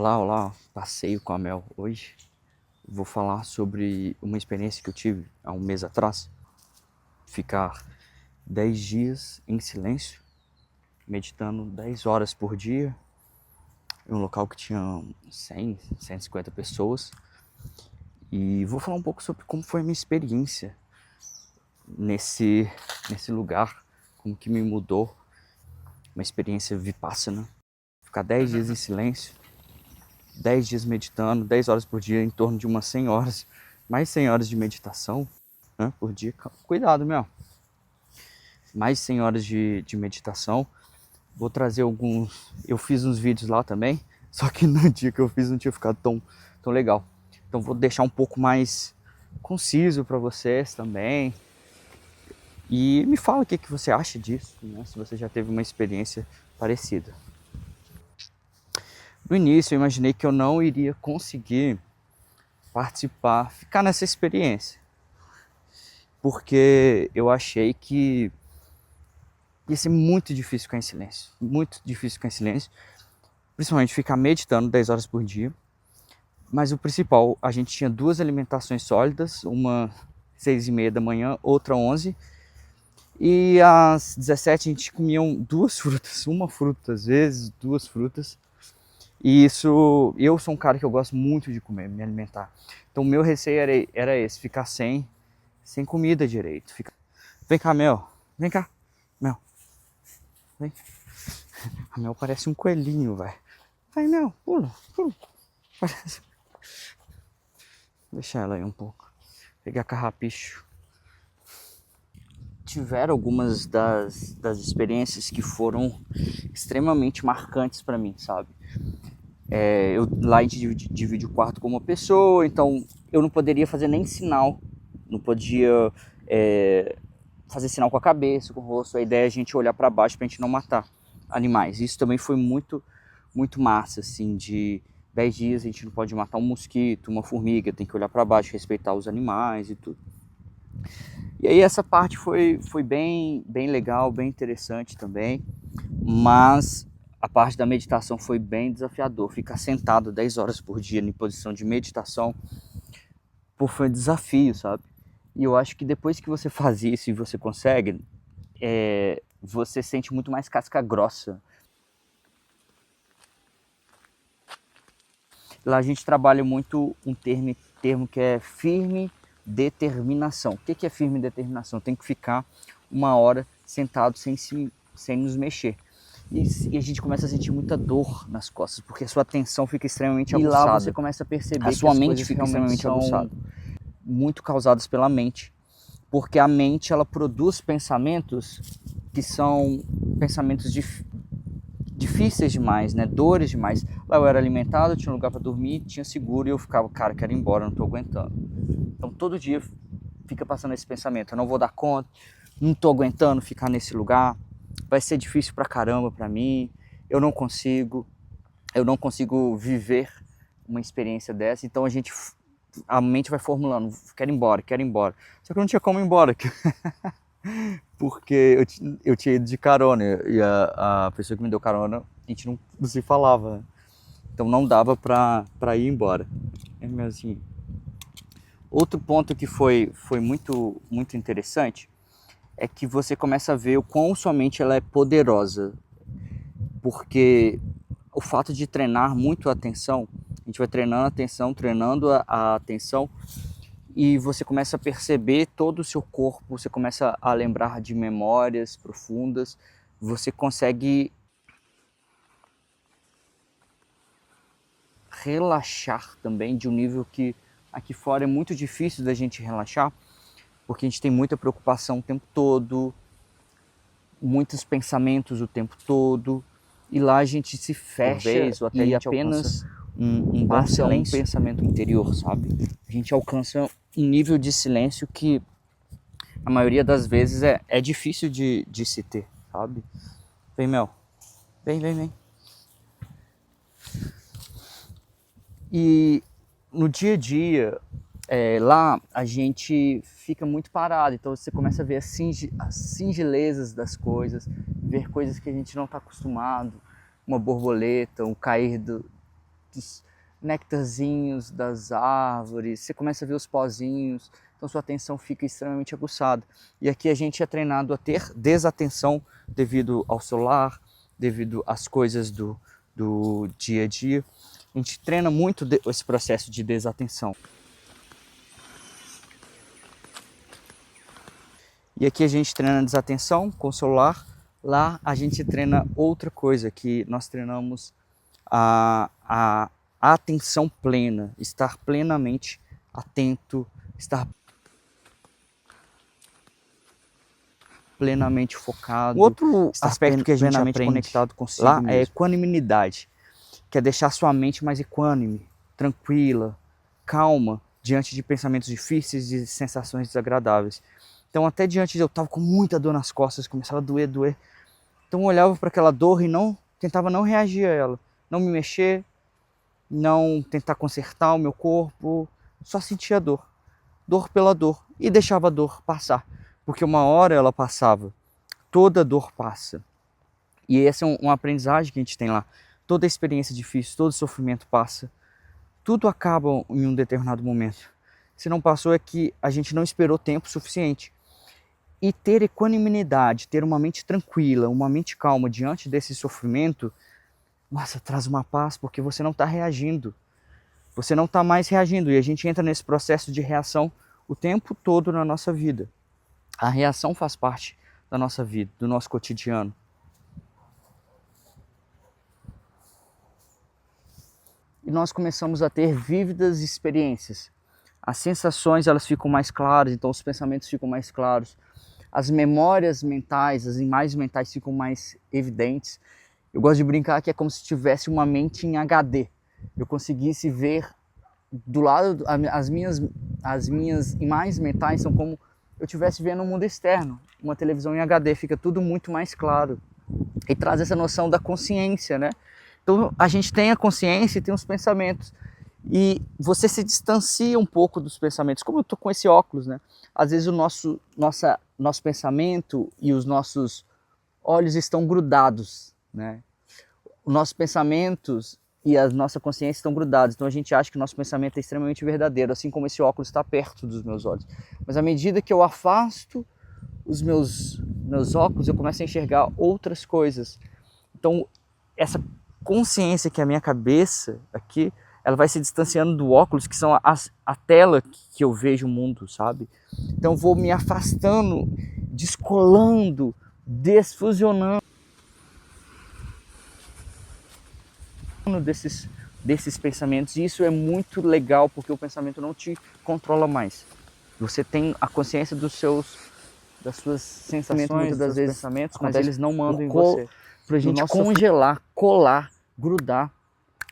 Olá, olá, passeio com a Mel. Hoje vou falar sobre uma experiência que eu tive há um mês atrás. Ficar 10 dias em silêncio, meditando 10 horas por dia, em um local que tinha 100, 150 pessoas. E vou falar um pouco sobre como foi a minha experiência nesse lugar, como que me mudou, uma experiência vipassana. Ficar 10 dias em silêncio, 10 dias meditando, 10 horas por dia, em torno de umas 100 horas, mais 100 horas de meditação, né, por dia. Cuidado, meu. Mais 100 horas de meditação. Vou trazer alguns. Eu fiz uns vídeos lá também, só que no dia que eu fiz não tinha ficado tão legal. Então vou deixar um pouco mais conciso para vocês também. E me fala o que você acha disso, né? Se você já teve uma experiência parecida. No início eu imaginei que eu não iria conseguir participar, ficar nessa experiência, porque eu achei que ia ser muito difícil ficar em silêncio, muito difícil ficar em silêncio, principalmente ficar meditando 10 horas por dia. Mas o principal, a gente tinha duas alimentações sólidas, uma 6:30 da manhã, outra 11, e às 17 a gente comia duas frutas, uma fruta às vezes, duas frutas. E isso, eu sou um cara que eu gosto muito de comer, me alimentar. Então o meu receio era esse, ficar sem comida direito. Vem cá, Mel, vem cá, Mel, vem. A Mel parece um coelhinho, vai. Vai, Mel, pula, pula. Parece... Deixa ela aí um pouco. Pegar carrapicho. Tiveram algumas das experiências que foram extremamente marcantes para mim, sabe? Lá a gente divide o quarto com uma pessoa, então eu não poderia fazer nem sinal, não podia fazer sinal com a cabeça, com o rosto. A ideia é a gente olhar para baixo para a gente não matar animais. Isso também foi muito, muito massa, assim, de 10 dias a gente não pode matar um mosquito, uma formiga, tem que olhar para baixo, respeitar os animais e tudo. E aí essa parte foi bem legal, bem interessante também, mas a parte da meditação foi bem desafiador. Ficar sentado 10 horas por dia em posição de meditação, foi um desafio, sabe? E eu acho que depois que você faz isso e você consegue, você sente muito mais casca grossa. Lá a gente trabalha muito um termo que é firme determinação. O que é firme determinação? Tem que ficar uma hora sentado sem nos mexer. E a gente começa a sentir muita dor nas costas, porque a sua atenção fica extremamente aguçada. E lá você começa a perceber a sua mente fica extremamente aguçada. Muito causadas pela mente, porque a mente ela produz pensamentos que são pensamentos difíceis demais, né? Dores demais. Lá eu era alimentado, tinha um lugar para dormir, tinha seguro e eu ficava, cara, quero ir embora, não tô aguentando. Então todo dia fica passando esse pensamento, eu não vou dar conta, não tô aguentando ficar nesse lugar, vai ser difícil pra caramba pra mim, eu não consigo viver uma experiência dessa. Então a mente vai formulando, quero ir embora, quero ir embora. Só que eu não tinha como ir embora, porque eu tinha ido de carona e a pessoa que me deu carona, a gente não se falava, né? Então não dava pra ir embora. Assim. Outro ponto que foi muito, muito interessante é que você começa a ver o quão sua mente ela é poderosa, porque o fato de treinar muito a atenção, a gente vai treinando a atenção, treinando a atenção, e você começa a perceber todo o seu corpo, você começa a lembrar de memórias profundas, você consegue relaxar também de um nível que aqui fora é muito difícil da gente relaxar, porque a gente tem muita preocupação o tempo todo, muitos pensamentos o tempo todo, e lá a gente se fecha ou até e apenas um bom silêncio, um pensamento interior, sabe? A gente alcança um nível de silêncio que a maioria das vezes é difícil de se ter, sabe? Vem, Mel. Vem. E no dia a dia, lá a gente fica muito parado, então você começa a ver as singelezas das coisas, ver coisas que a gente não está acostumado, uma borboleta, um cair frutos, nectarzinhos das árvores, você começa a ver os pozinhos, então sua atenção fica extremamente aguçada. E aqui a gente é treinado a ter desatenção devido ao celular, devido às coisas do dia a dia. A gente treina muito esse processo de desatenção. E aqui a gente treina desatenção com o celular. Lá a gente treina outra coisa, que nós treinamos a atenção plena, estar plenamente atento, estar plenamente focado. Outro aspecto que a gente aprende conectado consigo lá mesmo é equanimidade, que é deixar sua mente mais equânime, tranquila, calma, diante de pensamentos difíceis e sensações desagradáveis. Então até diante de eu estava com muita dor nas costas, começava a doer. Então eu olhava para aquela dor e tentava não reagir a ela, não me mexer, não tentar consertar o meu corpo, só sentia dor pela dor, e deixava a dor passar, porque uma hora ela passava, toda dor passa. E essa é uma aprendizagem que a gente tem lá. Toda experiência difícil, todo sofrimento passa, tudo acaba em um determinado momento. Se não passou é que a gente não esperou tempo suficiente. E ter equanimidade, ter uma mente tranquila, uma mente calma diante desse sofrimento, nossa, traz uma paz, porque você não está reagindo. Você não está mais reagindo. E a gente entra nesse processo de reação o tempo todo na nossa vida. A reação faz parte da nossa vida, do nosso cotidiano. E nós começamos a ter vívidas experiências. As sensações, elas ficam mais claras, então os pensamentos ficam mais claros. As memórias mentais, as imagens mentais ficam mais evidentes. Eu gosto de brincar que é como se tivesse uma mente em HD. Eu conseguisse ver do lado, as minhas imagens mentais são como eu estivesse vendo um mundo externo. Uma televisão em HD, fica tudo muito mais claro. E traz essa noção da consciência, né? Então a gente tem a consciência e tem os pensamentos. E você se distancia um pouco dos pensamentos. Como eu estou com esse óculos, né? Às vezes o nosso pensamento e os nossos olhos estão grudados, né? Os nossos pensamentos e a nossa consciência estão grudados. Então a gente acha que o nosso pensamento é extremamente verdadeiro, assim como esse óculos está perto dos meus olhos. Mas à medida que eu afasto os meus óculos, eu começo a enxergar outras coisas. Então essa consciência que é a minha cabeça aqui, ela vai se distanciando do óculos, que são a tela que eu vejo o mundo, sabe? Então eu vou me afastando, descolando, desfusionando desses pensamentos. E isso é muito legal, porque o pensamento não te controla mais. Você tem a consciência das suas sensações, muitas das vezes pensamentos, mas eles não mandam em você. Pra gente congelar, colar, grudar,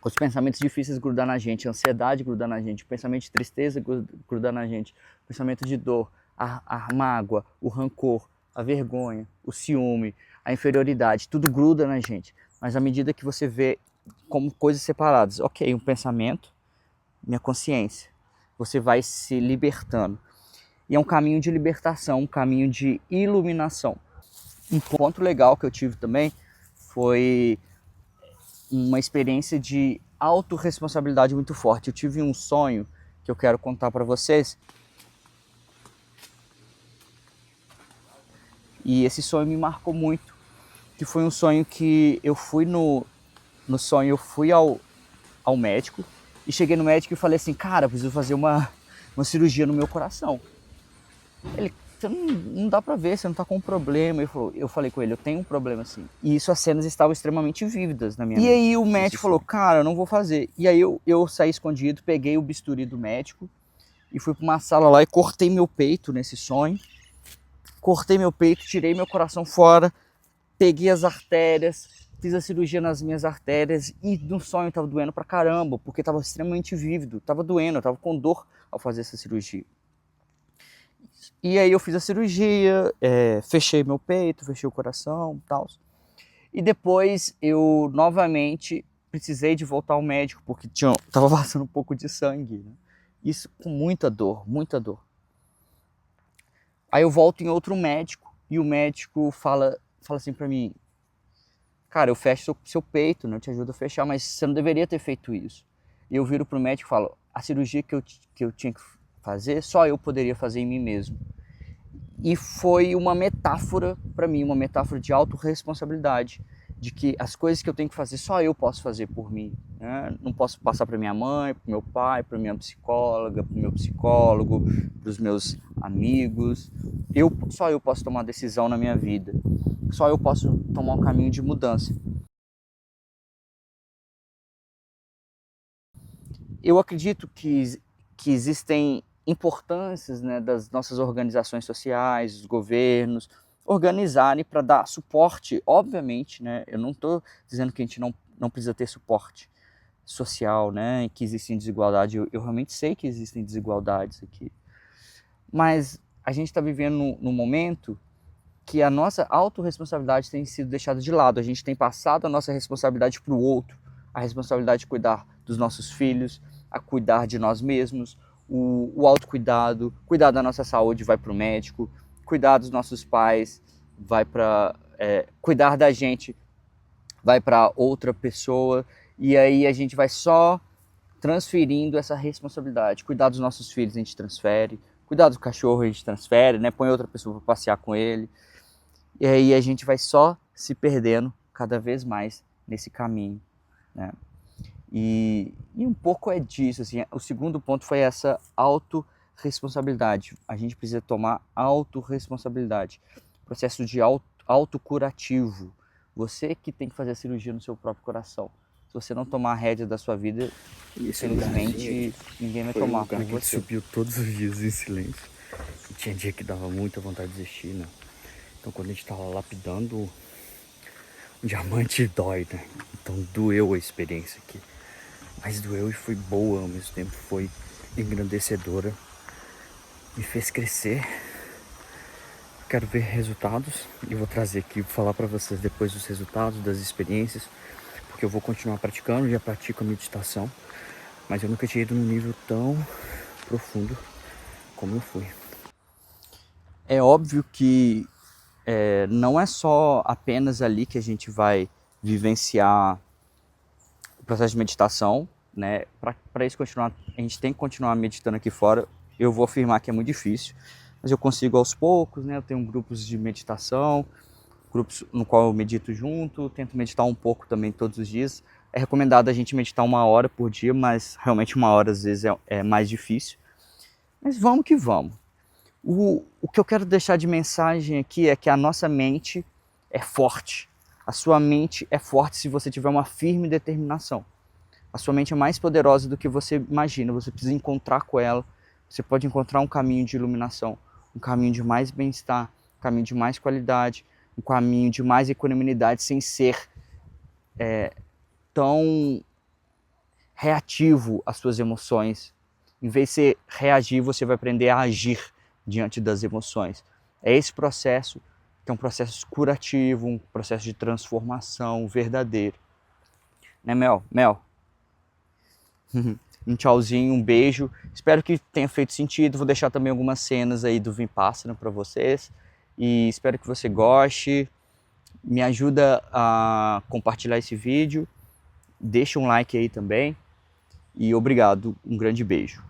os pensamentos difíceis grudar na gente, a ansiedade grudar na gente, o pensamento de tristeza grudar na gente, o pensamento de dor, a mágoa, o rancor, a vergonha, o ciúme, a inferioridade, tudo gruda na gente. Mas à medida que você vê como coisas separadas, ok, um pensamento, minha consciência, você vai se libertando. E é um caminho de libertação, um caminho de iluminação. Um ponto legal que eu tive também foi uma experiência de autorresponsabilidade muito forte. Eu tive um sonho que eu quero contar para vocês. E esse sonho me marcou muito, que foi um sonho que eu fui no sonho, eu fui ao médico e cheguei no médico e falei assim, cara, preciso fazer uma cirurgia no meu coração. Ele, você não dá pra ver, você não tá com um problema. Eu falei com ele, eu tenho um problema assim. E isso, as cenas estavam extremamente vívidas na minha mente. E aí o médico falou, cara, eu não vou fazer. E aí eu saí escondido, peguei o bisturi do médico e fui pra uma sala lá e cortei meu peito nesse sonho. Cortei meu peito, tirei meu coração fora, peguei as artérias, fiz a cirurgia nas minhas artérias e no sonho tava doendo pra caramba, porque tava extremamente vívido, tava doendo, eu tava com dor ao fazer essa cirurgia. E aí eu fiz a cirurgia, fechei meu peito, fechei o coração e tal. E depois eu novamente precisei de voltar ao médico, porque tava vazando um pouco de sangue, né? Isso com muita dor, muita dor. Aí eu volto em outro médico e o médico fala assim pra mim, cara, eu fecho seu peito, né? Eu te ajudo a fechar, mas você não deveria ter feito isso. e eu viro pro médico e falo, a cirurgia que eu tinha que fazer, só eu poderia fazer em mim mesmo. E foi uma metáfora para mim, uma metáfora de autorresponsabilidade, de que as coisas que eu tenho que fazer, só eu posso fazer por mim, né? Não posso passar para minha mãe, para meu pai, para minha psicóloga, para o meu psicólogo, para os meus amigos. Só eu posso tomar decisão na minha vida, só eu posso tomar um caminho de mudança. Eu acredito que existem importâncias, né, das nossas organizações sociais, dos governos, organizarem para dar suporte, obviamente, né, eu não estou dizendo que a gente não precisa ter suporte social, né, e que existem desigualdades, eu realmente sei que existem desigualdades aqui, mas a gente está vivendo num momento que a nossa autorresponsabilidade tem sido deixada de lado, a gente tem passado a nossa responsabilidade para o outro, a responsabilidade de cuidar dos nossos filhos, a cuidar de nós mesmos, o autocuidado, cuidar da nossa saúde vai para o médico, cuidar dos nossos pais vai para cuidar da gente vai para outra pessoa, e aí a gente vai só transferindo essa responsabilidade. Cuidar dos nossos filhos a gente transfere, cuidar do cachorro a gente transfere, né? Põe outra pessoa para passear com ele, e aí a gente vai só se perdendo cada vez mais nesse caminho, né? E um pouco é disso, assim, o segundo ponto foi essa autorresponsabilidade. A gente precisa tomar autorresponsabilidade. Processo de autocurativo. Você que tem que fazer a cirurgia no seu próprio coração. Se você não tomar a rédea da sua vida, infelizmente ninguém vai tomar por você. Foi um lugar que subiu todos os dias em silêncio. E tinha dia que dava muita vontade de desistir, né? Então quando a gente tava lapidando, o diamante dói, né? Então doeu a experiência aqui. Mas doeu e foi boa ao mesmo tempo, foi engrandecedora, me fez crescer. Quero ver resultados e vou trazer aqui, vou falar para vocês depois dos resultados, das experiências, porque eu vou continuar praticando, já pratico a meditação, mas eu nunca tinha ido num nível tão profundo como eu fui. É óbvio que não é só apenas ali que a gente vai vivenciar o processo de meditação, né? Para isso continuar, a gente tem que continuar meditando aqui fora. Eu vou afirmar que é muito difícil, mas eu consigo aos poucos, né? Eu tenho grupos de meditação, grupos no qual eu medito junto, tento meditar um pouco também todos os dias. É recomendado a gente meditar 1 hora por dia, mas realmente 1 hora às vezes é mais difícil. Mas vamos que vamos. O que eu quero deixar de mensagem aqui é que a nossa mente é forte. A sua mente é forte se você tiver uma firme determinação. A sua mente é mais poderosa do que você imagina. Você precisa encontrar com ela. Você pode encontrar um caminho de iluminação, um caminho de mais bem-estar, um caminho de mais qualidade, um caminho de mais equanimidade sem ser tão reativo às suas emoções. Em vez de você reagir, você vai aprender a agir diante das emoções. É esse processo que é um processo curativo, um processo de transformação verdadeiro. Né, Mel? Mel? Um tchauzinho, um beijo. Espero que tenha feito sentido. Vou deixar também algumas cenas aí do Vipassana para vocês. E espero que você goste. Me ajuda a compartilhar esse vídeo. Deixa um like aí também. E obrigado. Um grande beijo.